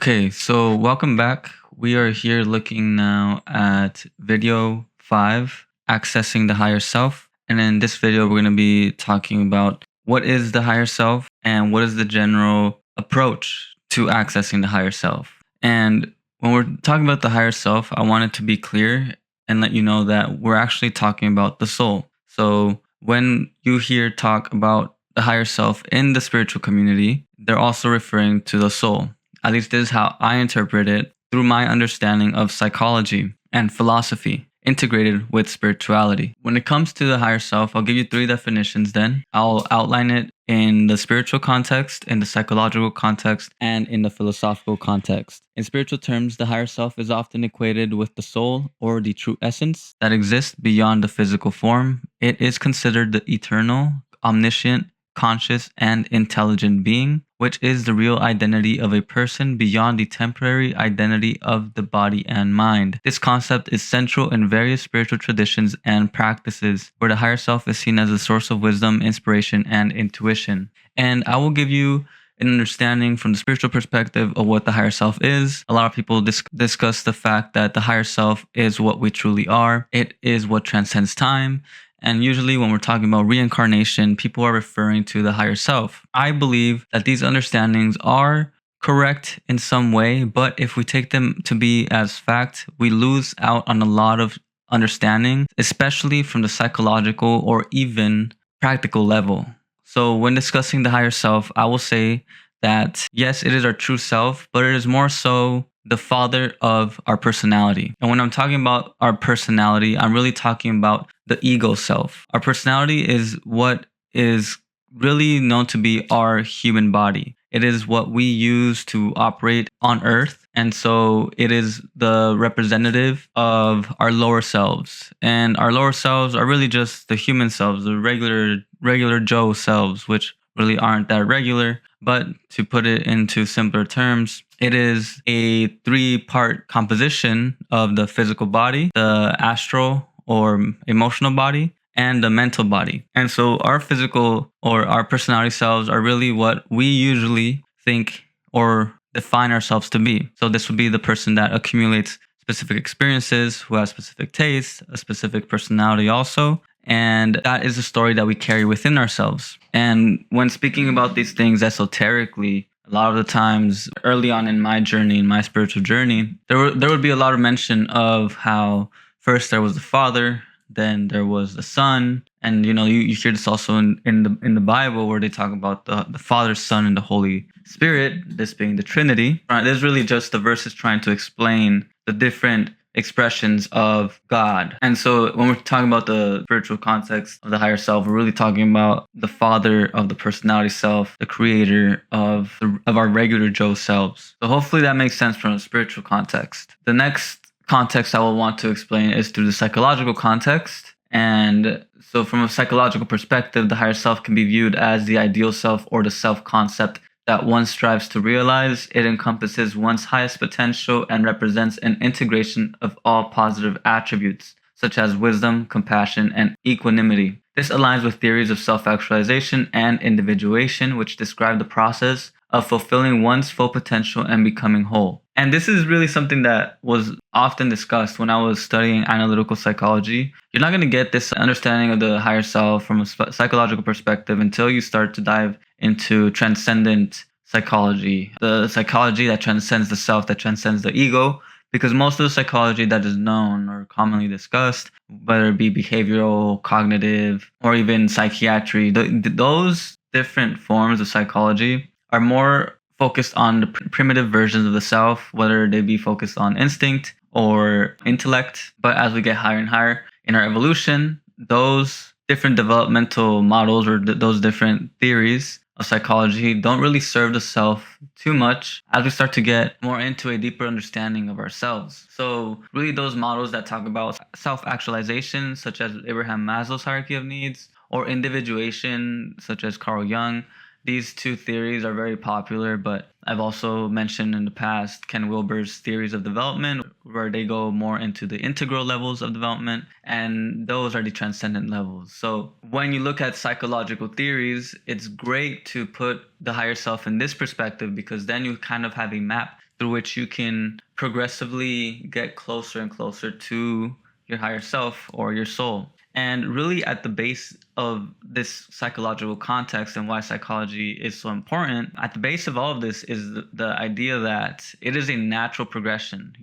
Okay, so welcome back. We are here looking now at video 5, accessing the higher self. And in this video, we're going to be talking about what is the higher self and what is the general approach to accessing the higher self. And when we're talking about the higher self, I want it to be clear and let you know that we're actually talking about the soul. So when you hear talk about the higher self in the spiritual community, they're also referring to the soul. At least this is how I interpret it through my understanding of psychology and philosophy integrated with spirituality. When it comes to the higher self, I'll give you 3 definitions then. I'll outline it in the spiritual context, in the psychological context, and in the philosophical context. In spiritual terms, the higher self is often equated with the soul or the true essence that exists beyond the physical form. It is considered the eternal, omniscient, conscious, and intelligent being, which is the real identity of a person beyond the temporary identity of the body and mind. This concept is central in various spiritual traditions and practices, where the higher self is seen as a source of wisdom, inspiration, and intuition. And I will give you an understanding from the spiritual perspective of what the higher self is. A lot of people discuss the fact that the higher self is what we truly are. It is what transcends time. And usually when we're talking about reincarnation, people are referring to the higher self. I believe that these understandings are correct in some way, but if we take them to be as fact, we lose out on a lot of understanding, especially from the psychological or even practical level. So when discussing the higher self, I will say that yes, it is our true self, but it is more so the father of our personality. And when I'm talking about our personality, I'm really talking about the ego self. Our personality is what is really known to be our human body. It is what we use to operate on earth. And so it is the representative of our lower selves. And our lower selves are really just the human selves, the regular Joe selves, which really aren't that regular. But to put it into simpler terms, it is a 3-part composition of the physical body, the astral or emotional body, and the mental body. And so our physical or our personality selves are really what we usually think or define ourselves to be. So this would be the person that accumulates specific experiences, who has specific tastes, a specific personality also. And that is a story that we carry within ourselves. And when speaking about these things esoterically, a lot of the times early on in my journey, in my spiritual journey, there would be a lot of mention of how first there was the Father, then there was the Son, and you hear this also in the Bible where they talk about the Father, Son, and the Holy Spirit, this being the Trinity. This is really just the verses trying to explain the different expressions of God. And so when we're talking about the spiritual context of the higher self, we're really talking about the father of the personality self, the creator of our regular Joe selves. So hopefully that makes sense from a spiritual context. The next context I will want to explain is through the psychological context. And so from a psychological perspective, the higher self can be viewed as the ideal self or the self concept that one strives to realize. It encompasses one's highest potential and represents an integration of all positive attributes, such as wisdom, compassion, and equanimity. This aligns with theories of self-actualization and individuation, which describe the process of fulfilling one's full potential and becoming whole. And this is really something that was often discussed when I was studying analytical psychology. You're not going to get this understanding of the higher self from a psychological perspective until you start to dive into transcendent psychology, the psychology that transcends the self, that transcends the ego. Because most of the psychology that is known or commonly discussed, whether it be behavioral, cognitive, or even psychiatry, those different forms of psychology are more focused on the primitive versions of the self, whether they be focused on instinct or intellect. But as we get higher and higher in our evolution, those different developmental models or those different theories of psychology don't really serve the self too much as we start to get more into a deeper understanding of ourselves. So really those models that talk about self-actualization, such as Abraham Maslow's hierarchy of needs, or individuation, such as Carl Jung, these 2 theories are very popular, but I've also mentioned in the past Ken Wilber's theories of development, where they go more into the integral levels of development, and those are the transcendent levels. So when you look at psychological theories, it's great to put the higher self in this perspective, because then you kind of have a map through which you can progressively get closer and closer to your higher self or your soul. And really, at the base of this psychological context and why psychology is so important, at the base of all of this is the idea that it is a natural progression.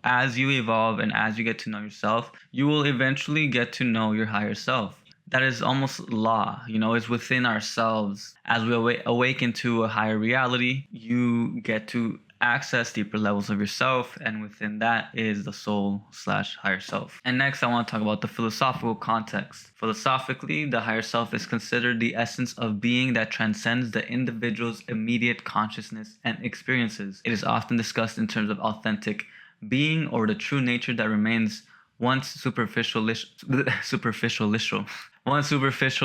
As you evolve and as you get to know yourself, you will eventually get to know your higher self. That is almost law, it's within ourselves. As we awaken to a higher reality, you get to access deeper levels of yourself, and within that is the soul/higher self. And next, I want to talk about the philosophical context. Philosophically, the higher self is considered the essence of being that transcends the individual's immediate consciousness and experiences. It is often discussed in terms of authentic being, or the true nature that remains once superficial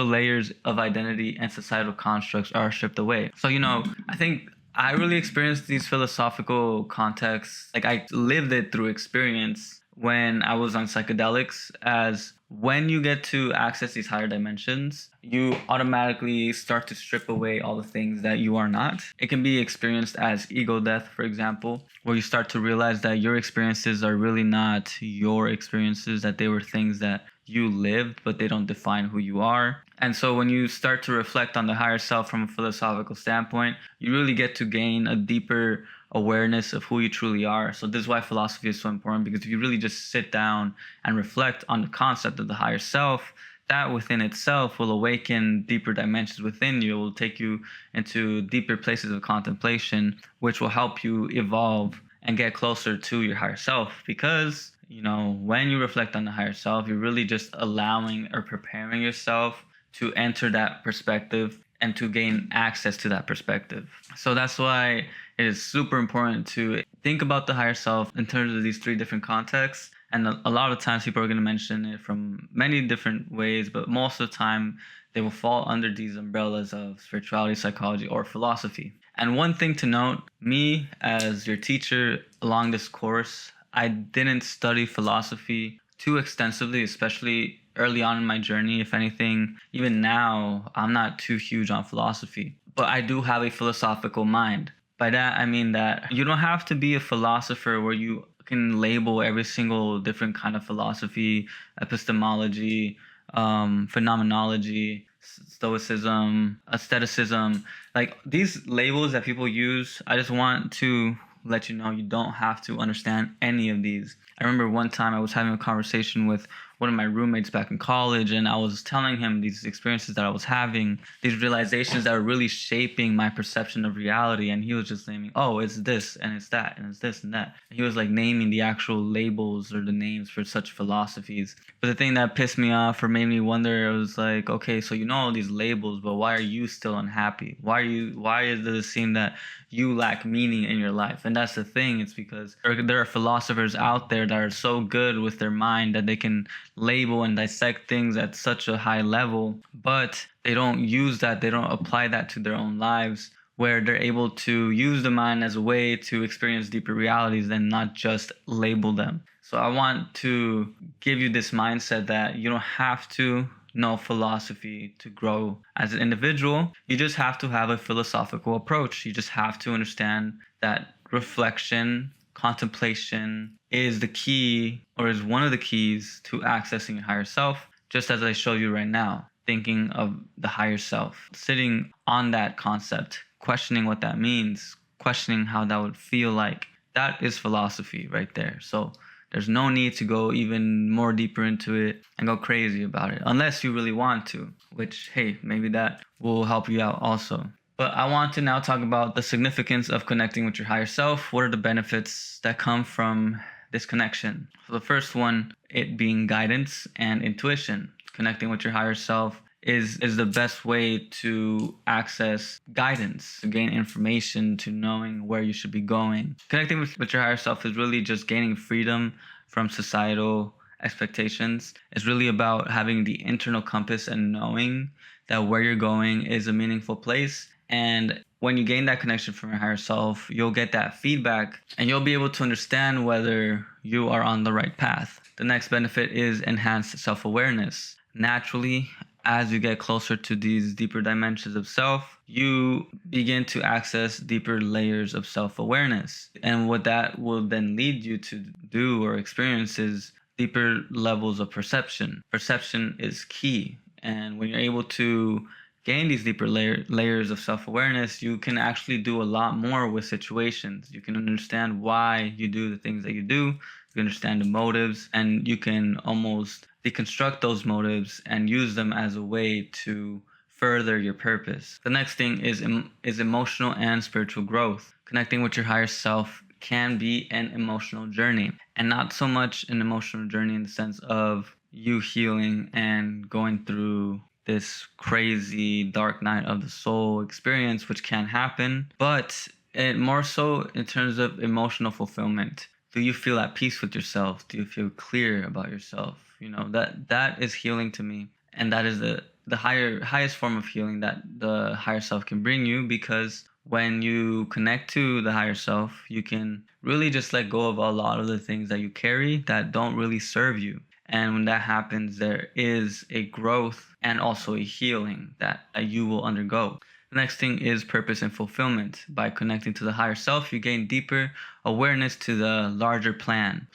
layers of identity and societal constructs are stripped away. So, I think I really experienced these philosophical contexts. Like, I lived it through experience when I was on psychedelics, as when you get to access these higher dimensions, you automatically start to strip away all the things that you are not. It can be experienced as ego death, for example, where you start to realize that your experiences are really not your experiences, that they were things that you lived, but they don't define who you are. And so when you start to reflect on the higher self from a philosophical standpoint, you really get to gain a deeper awareness of who you truly are. So this is why philosophy is so important, because if you really just sit down and reflect on the concept of the higher self, that within itself will awaken deeper dimensions within you. It will take you into deeper places of contemplation, which will help you evolve and get closer to your higher self. Because when you reflect on the higher self, you're really just allowing or preparing yourself to enter that perspective and to gain access to that perspective. So that's why it is super important to think about the higher self in terms of these three different contexts. And a lot of times people are going to mention it from many different ways, but most of the time they will fall under these umbrellas of spirituality, psychology, or philosophy. And one thing to note, me as your teacher along this course, I didn't study philosophy too extensively, especially early on in my journey. If anything, even now, I'm not too huge on philosophy, but I do have a philosophical mind. By that, I mean that you don't have to be a philosopher where you can label every single different kind of philosophy, epistemology, phenomenology, stoicism, aestheticism. Like, these labels that people use, I just want to let you know you don't have to understand any of these. I remember one time I was having a conversation with one of my roommates back in college, and I was telling him these experiences that I was having, these realizations that were really shaping my perception of reality. And he was just naming, oh, it's this and it's that and it's this and that. And he was like naming the actual labels or the names for such philosophies. But the thing that pissed me off or made me wonder, I was like, okay, so you know all these labels, but why are you still unhappy? Why does it seem that you lack meaning in your life? And that's the thing. It's because there are philosophers out there that are so good with their mind that they can label and dissect things at such a high level, but they don't use that, they don't apply that to their own lives, where they're able to use the mind as a way to experience deeper realities and not just label them. So I want to give you this mindset that you don't have to know philosophy to grow as an individual. You just have to have a philosophical approach. You just have to understand that reflection, contemplation is the key, or is one of the keys to accessing your higher self, just as I showed you right now. Thinking of the higher self, sitting on that concept, questioning what that means, questioning how that would feel like. That is philosophy right there. So there's no need to go even more deeper into it and go crazy about it, unless you really want to, which, hey, maybe that will help you out also. But I want to now talk about the significance of connecting with your higher self. What are the benefits that come from this connection? So the first one, it being guidance and intuition. Connecting with your higher self is the best way to access guidance, to gain information, to knowing where you should be going. Connecting with your higher self is really just gaining freedom from societal expectations. It's really about having the internal compass and knowing that where you're going is a meaningful place. And when you gain that connection from your higher self, you'll get that feedback and you'll be able to understand whether you are on the right path. The next benefit is enhanced self-awareness. Naturally, as you get closer to these deeper dimensions of self, you begin to access deeper layers of self-awareness. And what that will then lead you to do or experience is deeper levels of perception. Perception is key. And when you're able to gain these deeper layers of self-awareness, you can actually do a lot more with situations. You can understand why you do the things that you do. You can understand the motives, and you can almost deconstruct those motives and use them as a way to further your purpose. The next thing is emotional and spiritual growth. Connecting with your higher self can be an emotional journey, and not so much an emotional journey in the sense of you healing and going through this crazy dark night of the soul experience, which can happen, but more so in terms of emotional fulfillment. Do you feel at peace with yourself? Do you feel clear about yourself? That is healing to me, and that is the highest form of healing that the higher self can bring you, because when you connect to the higher self, you can really just let go of a lot of the things that you carry that don't really serve you. And when that happens, there is a growth and also a healing that you will undergo. The next thing is purpose and fulfillment. By connecting to the higher self, you gain deeper awareness to the larger plan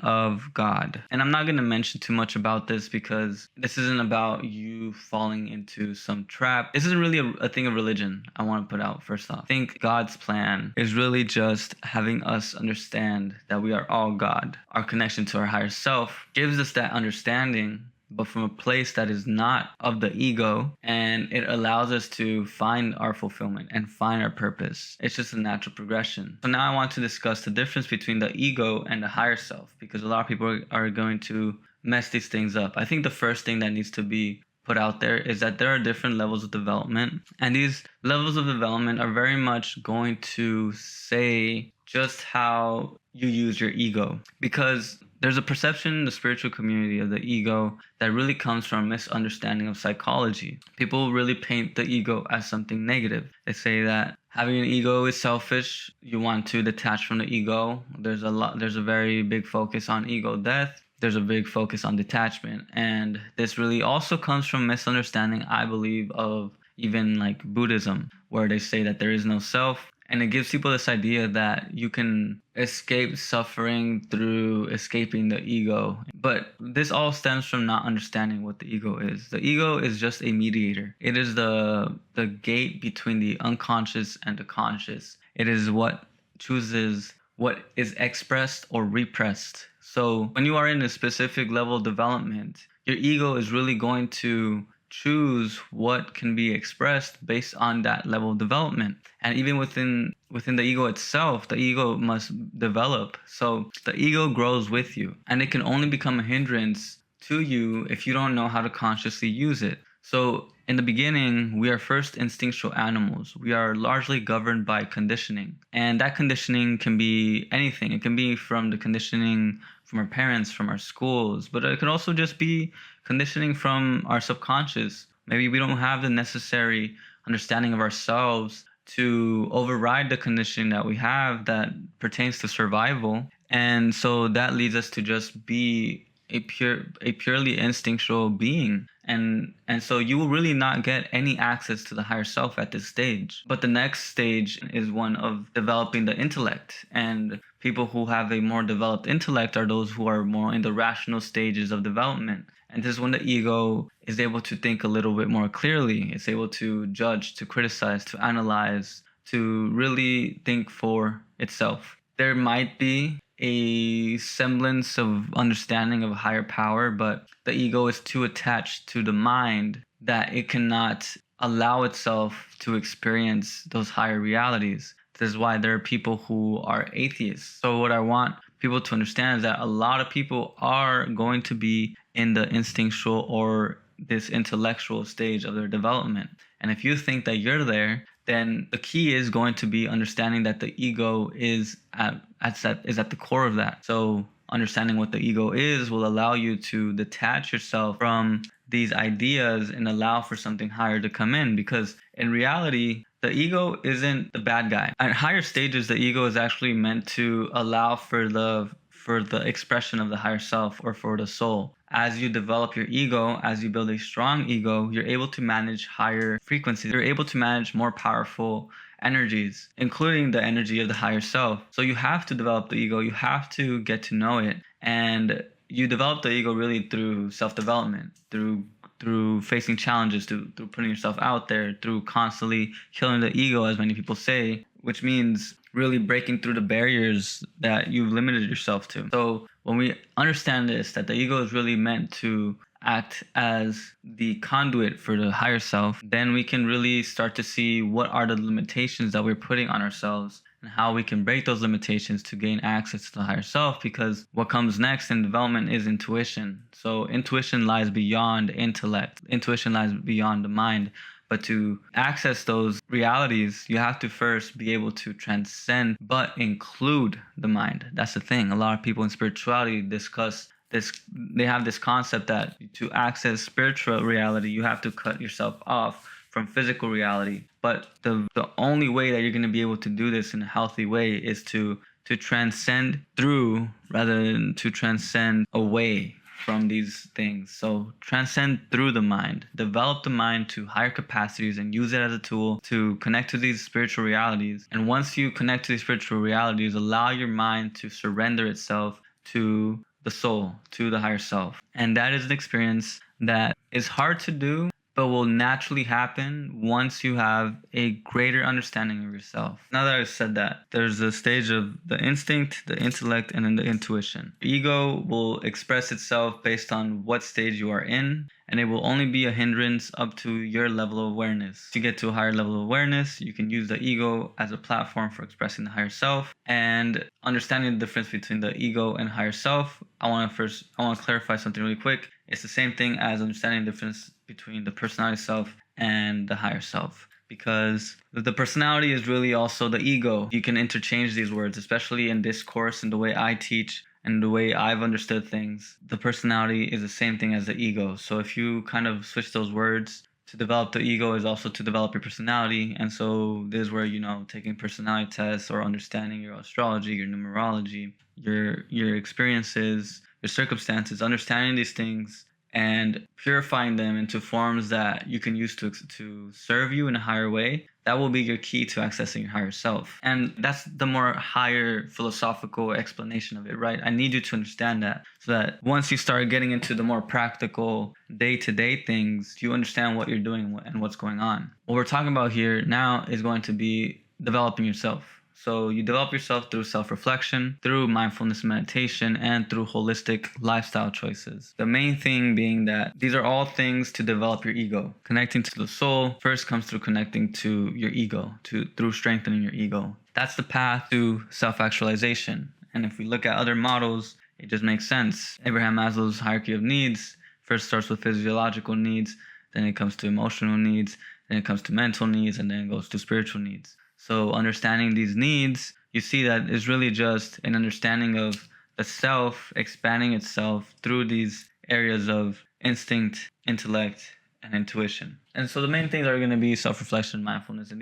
of God. And I'm not going to mention too much about this because this isn't about you falling into some trap. This isn't really a thing of religion, I want to put out first off. I think God's plan is really just having us understand that we are all God. Our connection to our higher self gives us that understanding, but from a place that is not of the ego, and it allows us to find our fulfillment and find our purpose. It's just a natural progression. So now I want to discuss the difference between the ego and the higher self, because a lot of people are going to mess these things up. I think the first thing that needs to be put out there is that there are different levels of development, and these levels of development are very much going to say just how you use your ego, because there's a perception in the spiritual community of the ego that really comes from a misunderstanding of psychology. People really paint the ego as something negative. They say that having an ego is selfish. You want to detach from the ego. There's a very big focus on ego death. There's a big focus on detachment. And this really also comes from misunderstanding, I believe, of even like Buddhism, where they say that there is no self. And it gives people this idea that you can escape suffering through escaping the ego. But this all stems from not understanding what the ego is. The ego is just a mediator. It is the gate between the unconscious and the conscious. It is what chooses what is expressed or repressed. So when you are in a specific level of development, your ego is really going to choose what can be expressed based on that level of development. And even within the ego itself, the ego must develop. So the ego grows with you, and it can only become a hindrance to you if you don't know how to consciously use it. So in the beginning, we are first instinctual animals. We are largely governed by conditioning. And that conditioning can be anything. It can be from the conditioning from our parents, from our schools, but it could also just be conditioning from our subconscious. Maybe we don't have the necessary understanding of ourselves to override the conditioning that we have that pertains to survival. And so that leads us to just be a purely instinctual being. And so you will really not get any access to the higher self at this stage. But the next stage is one of developing the intellect. And people who have a more developed intellect are those who are more in the rational stages of development. And this is when the ego is able to think a little bit more clearly. It's able to judge, to criticize, to analyze, to really think for itself. There might be a semblance of understanding of a higher power, but the ego is too attached to the mind that it cannot allow itself to experience those higher realities. This is why there are people who are atheists. So what I want people to understand is that a lot of people are going to be in the instinctual or this intellectual stage of their development. And if you think that you're there, then the key is going to be understanding that the ego is at the core of that. So understanding what the ego is will allow you to detach yourself from these ideas and allow for something higher to come in, because in reality, the ego isn't the bad guy. At higher stages, the ego is actually meant to allow for the for the expression of the higher self or for the soul. As you develop your ego, as you build a strong ego, you're able to manage higher frequencies. You're able to manage more powerful energies, including the energy of the higher self. So you have to develop the ego. You have to get to know it. And you develop the ego really through self-development, through facing challenges, through putting yourself out there, through constantly killing the ego, as many people say, which means really breaking through the barriers that you've limited yourself to. So when we understand this, that the ego is really meant to act as the conduit for the higher self, then we can really start to see what are the limitations that we're putting on ourselves and how we can break those limitations to gain access to the higher self, because what comes next in development is intuition. So intuition lies beyond intellect. Intuition lies beyond the mind. But to access those realities, you have to first be able to transcend, but include the mind. That's the thing. A lot of people in spirituality discuss this. They have this concept that to access spiritual reality, you have to cut yourself off from physical reality. But the only way that you're going to be able to do this in a healthy way is to transcend through rather than to transcend away from these things. So transcend through the mind, develop the mind to higher capacities and use it as a tool to connect to these spiritual realities. And once you connect to these spiritual realities, allow your mind to surrender itself to the soul, to the higher self. And that is an experience that is hard to do, but will naturally happen once you have a greater understanding of yourself. Now that I've said that, there's a stage of the instinct, the intellect, and then the intuition. Ego will express itself based on what stage you are in, and it will only be a hindrance up to your level of awareness. To get to a higher level of awareness, you can use the ego as a platform for expressing the higher self. And understanding the difference between the ego and higher self, I want to clarify something really quick. It's the same thing as understanding the difference between the personality self and the higher self, because the personality is really also the ego. You can interchange these words, especially in discourse and the way I teach and the way I've understood things. The personality is the same thing as the ego. So if you kind of switch those words, to develop the ego is also to develop your personality. And so this is where, taking personality tests or understanding your astrology, your numerology, your experiences, your circumstances, understanding these things and purifying them into forms that you can use to serve you in a higher way, that will be your key to accessing your higher self. And that's the more higher philosophical explanation of it, right? I need you to understand that, so that once you start getting into the more practical day-to-day things, you understand what you're doing and what's going on. What we're talking about here now is going to be developing yourself. So you develop yourself through self-reflection, through mindfulness meditation, and through holistic lifestyle choices. The main thing being that these are all things to develop your ego. Connecting to the soul first comes through connecting to your ego, through strengthening your ego. That's the path to self-actualization. And if we look at other models, it just makes sense. Abraham Maslow's hierarchy of needs first starts with physiological needs, then it comes to emotional needs, then it comes to mental needs, and then it goes to spiritual needs. So understanding these needs, you see that is really just an understanding of the self expanding itself through these areas of instinct, intellect, and intuition. And so the main things are going to be self-reflection, mindfulness, and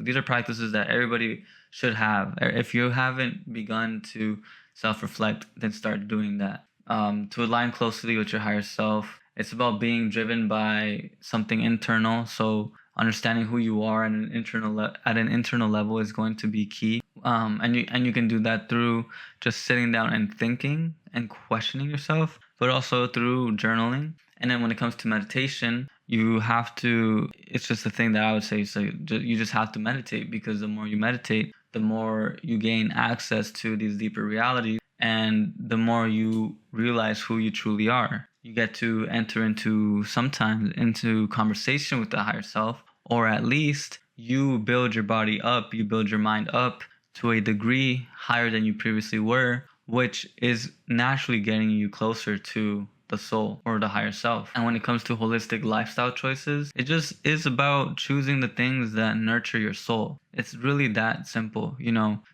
these are practices that everybody should have. If you haven't begun to self-reflect, then start doing that. To align closely with your higher self, it's about being driven by something internal. So understanding who you are at an internal level is going to be key. And you can do that through just sitting down and thinking and questioning yourself, but also through journaling. And then when it comes to meditation, it's just a thing that I would say, so you just have to meditate, because the more you meditate, the more you gain access to these deeper realities, and the more you realize who you truly are. You get to enter into conversation with the higher self, or at least you build your body up, you build your mind up to a degree higher than you previously were, which is naturally getting you closer to the soul or the higher self. And when it comes to holistic lifestyle choices, it just is about choosing the things that nurture your soul. It's really that simple.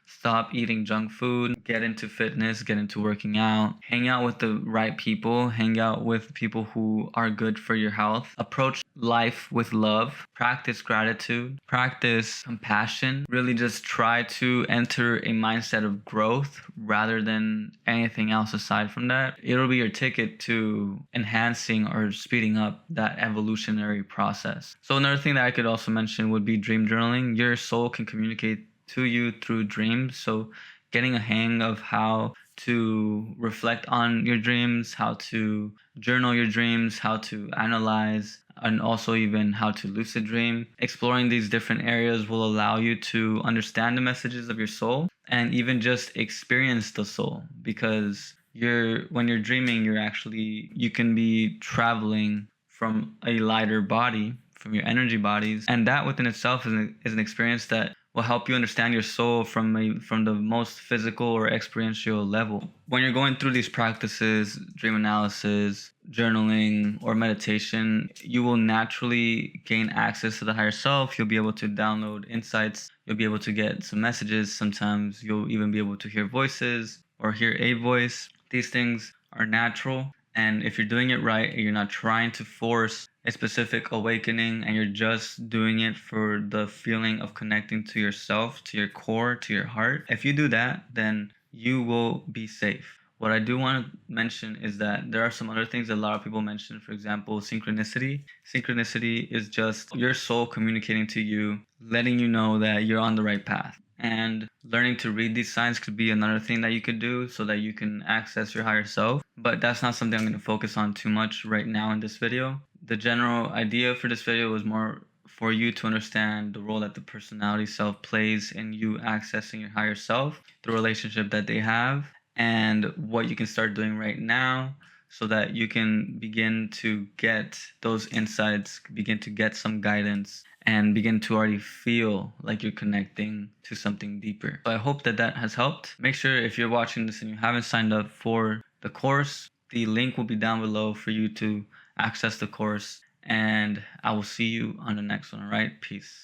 Stop eating junk food, get into fitness, get into working out, hang out with the right people, hang out with people who are good for your health. Approach life with love, practice gratitude, practice compassion, really just try to enter a mindset of growth rather than anything else aside from that. It'll be your ticket to enhancing or speeding up that evolutionary process. So another thing that I could also mention would be dream journaling. Your soul can communicate to you through dreams. So getting a hang of how to reflect on your dreams, how to journal your dreams, how to analyze, and also even how to lucid dream. Exploring these different areas will allow you to understand the messages of your soul and even just experience the soul, because when you're dreaming, you can be traveling from a lighter body, from your energy bodies, and that within itself is an experience that will help you understand your soul from the most physical or experiential level. When you're going through these practices, dream analysis, journaling, or meditation, you will naturally gain access to the higher self. You'll be able to download insights. You'll be able to get some messages. Sometimes you'll even be able to hear voices or hear a voice. These things are natural. And if you're doing it right, and you're not trying to force a specific awakening, and you're just doing it for the feeling of connecting to yourself, to your core, to your heart, if you do that, then you will be safe. What I do want to mention is that there are some other things that a lot of people mention. For example, synchronicity. Synchronicity is just your soul communicating to you, letting you know that you're on the right path. And learning to read these signs could be another thing that you could do so that you can access your higher self. But that's not something I'm going to focus on too much right now in this video. The general idea for this video was more for you to understand the role that the personality self plays in you accessing your higher self, the relationship that they have, and what you can start doing right now so that you can begin to get those insights, begin to get some guidance, and begin to already feel like you're connecting to something deeper. So I hope that that has helped. Make sure if you're watching this and you haven't signed up for the course, the link will be down below for you to access the course. And I will see you on the next one. All right, peace.